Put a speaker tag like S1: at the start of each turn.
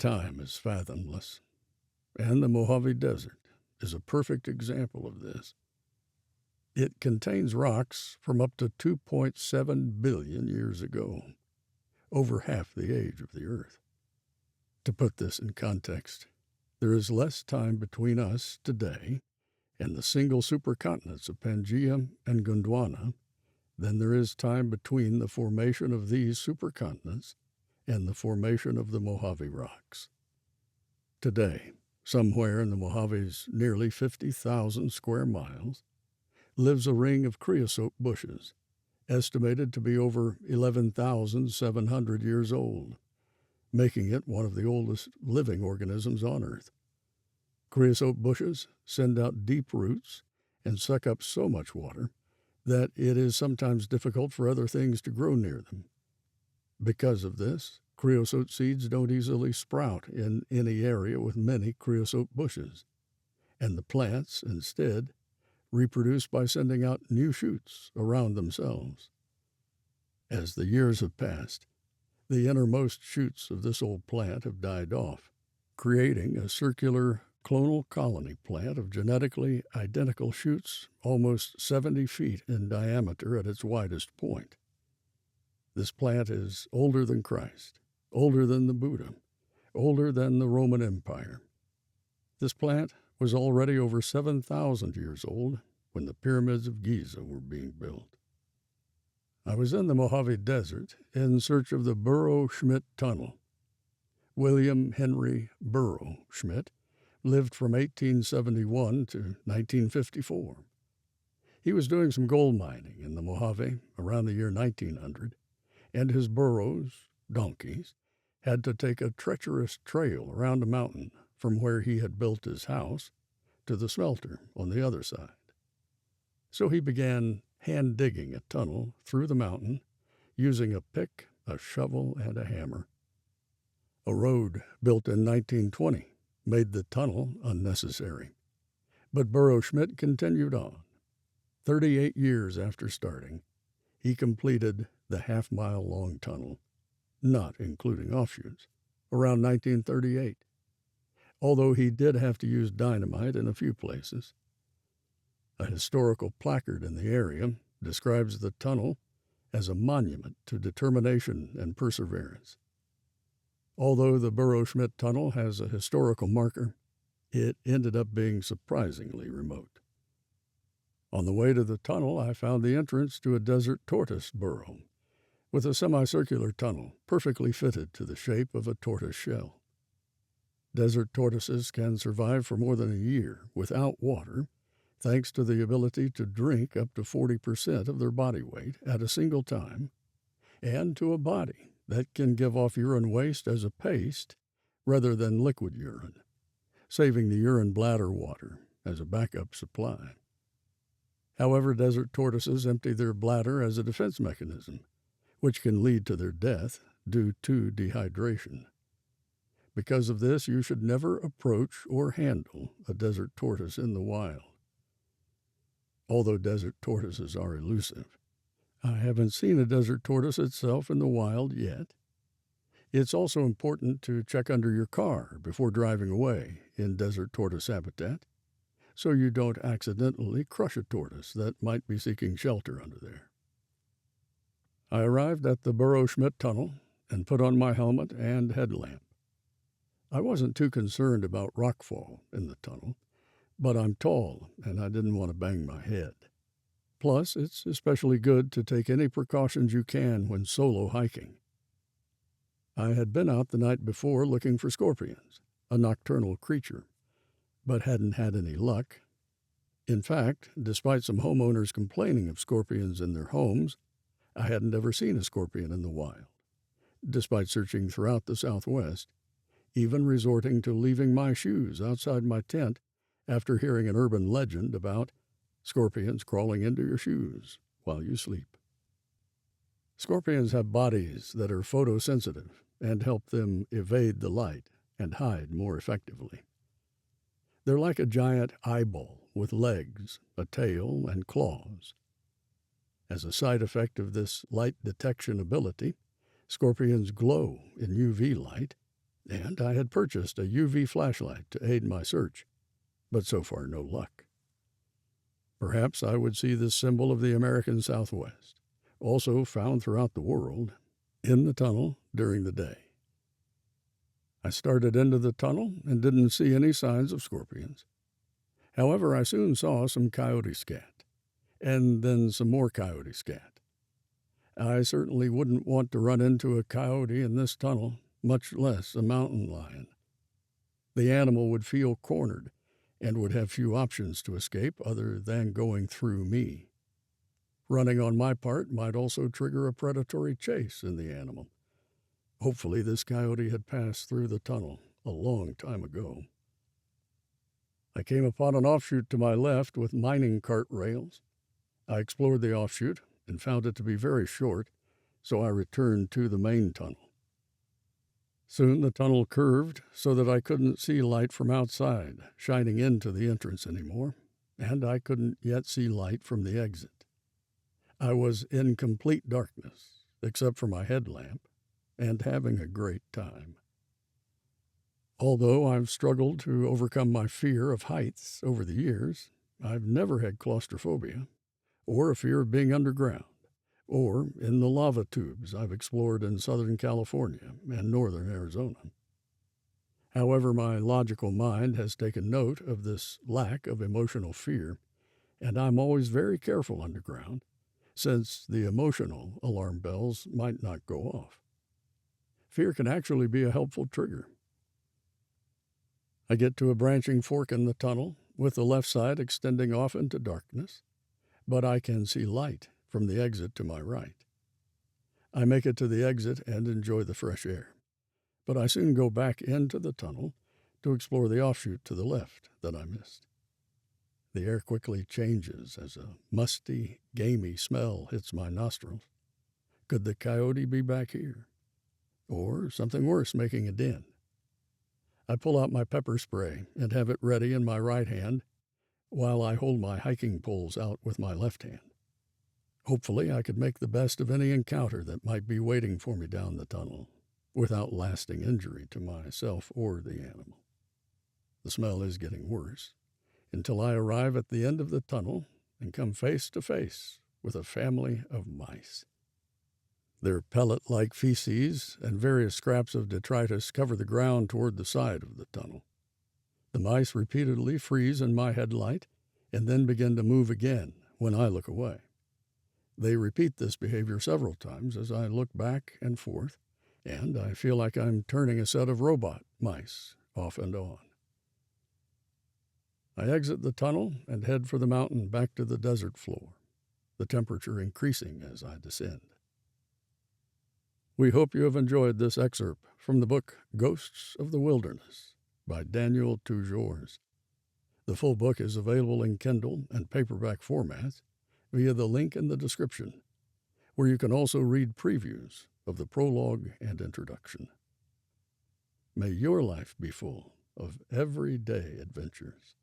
S1: time is fathomless, and the Mojave Desert is a perfect example of this. It contains rocks from up to 2.7 billion years ago, over half the age of the Earth. To put this in context, there is less time between us today and the single supercontinents of Pangaea and Gondwana than there is time between the formation of these supercontinents and the formation of the Mojave rocks. Today, somewhere in the Mojave's nearly 50,000 square miles, lives a ring of creosote bushes, estimated to be over 11,700 years old, making it one of the oldest living organisms on Earth. Creosote bushes send out deep roots and suck up so much water that it is sometimes difficult for other things to grow near them. Because of this, creosote seeds don't easily sprout in any area with many creosote bushes, and the plants, instead, reproduce by sending out new shoots around themselves. As the years have passed, the innermost shoots of this old plant have died off, creating a circular clonal colony plant of genetically identical shoots almost 70 feet in diameter at its widest point. This plant is older than Christ, older than the Buddha, older than the Roman Empire. This plant was already over 7,000 years old when the pyramids of Giza were being built. I was in the Mojave Desert in search of the Burro Schmidt Tunnel. William Henry Burro Schmidt lived from 1871 to 1954. He was doing some gold mining in the Mojave around the year 1900, and his burros, donkeys, had to take a treacherous trail around a mountain from where he had built his house to the smelter on the other side. So he began hand-digging a tunnel through the mountain using a pick, a shovel, and a hammer. A road built in 1920 made the tunnel unnecessary, but Burro Schmidt continued on. 38 years after starting, he completed the half-mile-long tunnel, not including offshoots, around 1938, although he did have to use dynamite in a few places. A historical placard in the area describes the tunnel as a monument to determination and perseverance. Although the Burro Schmidt Tunnel has a historical marker, it ended up being surprisingly remote. On the way to the tunnel, I found the entrance to a desert tortoise burrow, with a semicircular tunnel perfectly fitted to the shape of a tortoise shell. Desert tortoises can survive for more than a year without water, thanks to the ability to drink up to 40% of their body weight at a single time, and to a body that can give off urine waste as a paste rather than liquid urine, saving the urine bladder water as a backup supply. However, desert tortoises empty their bladder as a defense mechanism, which can lead to their death due to dehydration. Because of this, you should never approach or handle a desert tortoise in the wild. Although desert tortoises are elusive, I haven't seen a desert tortoise itself in the wild yet. It's also important to check under your car before driving away in desert tortoise habitat, so you don't accidentally crush a tortoise that might be seeking shelter under there. I arrived at the Burro Schmidt Tunnel and put on my helmet and headlamp. I wasn't too concerned about rockfall in the tunnel, but I'm tall and I didn't want to bang my head. Plus, it's especially good to take any precautions you can when solo hiking. I had been out the night before looking for scorpions, a nocturnal creature, but hadn't had any luck. In fact, despite some homeowners complaining of scorpions in their homes, I hadn't ever seen a scorpion in the wild, despite searching throughout the Southwest, even resorting to leaving my shoes outside my tent after hearing an urban legend about scorpions crawling into your shoes while you sleep. Scorpions have bodies that are photosensitive and help them evade the light and hide more effectively. They're like a giant eyeball with legs, a tail, and claws. As a side effect of this light detection ability, scorpions glow in UV light and I had purchased a UV flashlight to aid my search, but so far no luck. Perhaps I would see this symbol of the American Southwest, also found throughout the world, in the tunnel during the day. I started into the tunnel and didn't see any signs of scorpions. However, I soon saw some coyote scat, and then some more coyote scat. I certainly wouldn't want to run into a coyote in this tunnel, much less a mountain lion. The animal would feel cornered and would have few options to escape other than going through me. Running on my part might also trigger a predatory chase in the animal. Hopefully this coyote had passed through the tunnel a long time ago. I came upon an offshoot to my left with mining cart rails. I explored the offshoot and found it to be very short, so I returned to the main tunnel. Soon the tunnel curved so that I couldn't see light from outside shining into the entrance anymore, and I couldn't yet see light from the exit. I was in complete darkness, except for my headlamp, and having a great time. Although I've struggled to overcome my fear of heights over the years, I've never had claustrophobia, or a fear of being underground, or in the lava tubes I've explored in Southern California and northern Arizona. However, my logical mind has taken note of this lack of emotional fear, and I'm always very careful underground, since the emotional alarm bells might not go off. Fear can actually be a helpful trigger. I get to a branching fork in the tunnel, with the left side extending off into darkness, but I can see light from the exit to my right. I make it to the exit and enjoy the fresh air, but I soon go back into the tunnel to explore the offshoot to the left that I missed. The air quickly changes as a musty, gamey smell hits my nostrils. Could the coyote be back here? Or something worse making a den? I pull out my pepper spray and have it ready in my right hand while I hold my hiking poles out with my left hand. Hopefully I could make the best of any encounter that might be waiting for me down the tunnel, without lasting injury to myself or the animal. The smell is getting worse, until I arrive at the end of the tunnel and come face to face with a family of mice. Their pellet-like feces and various scraps of detritus cover the ground toward the side of the tunnel. The mice repeatedly freeze in my headlight and then begin to move again when I look away. They repeat this behavior several times as I look back and forth, and I feel like I'm turning a set of robot mice off and on. I exit the tunnel and head for the mountain back to the desert floor, the temperature increasing as I descend. We hope you have enjoyed this excerpt from the book Ghosts of the Wilderness by Daniel Toujours. The full book is available in Kindle and paperback formats via the link in the description, where you can also read previews of the prologue and introduction. May your life be full of everyday adventures.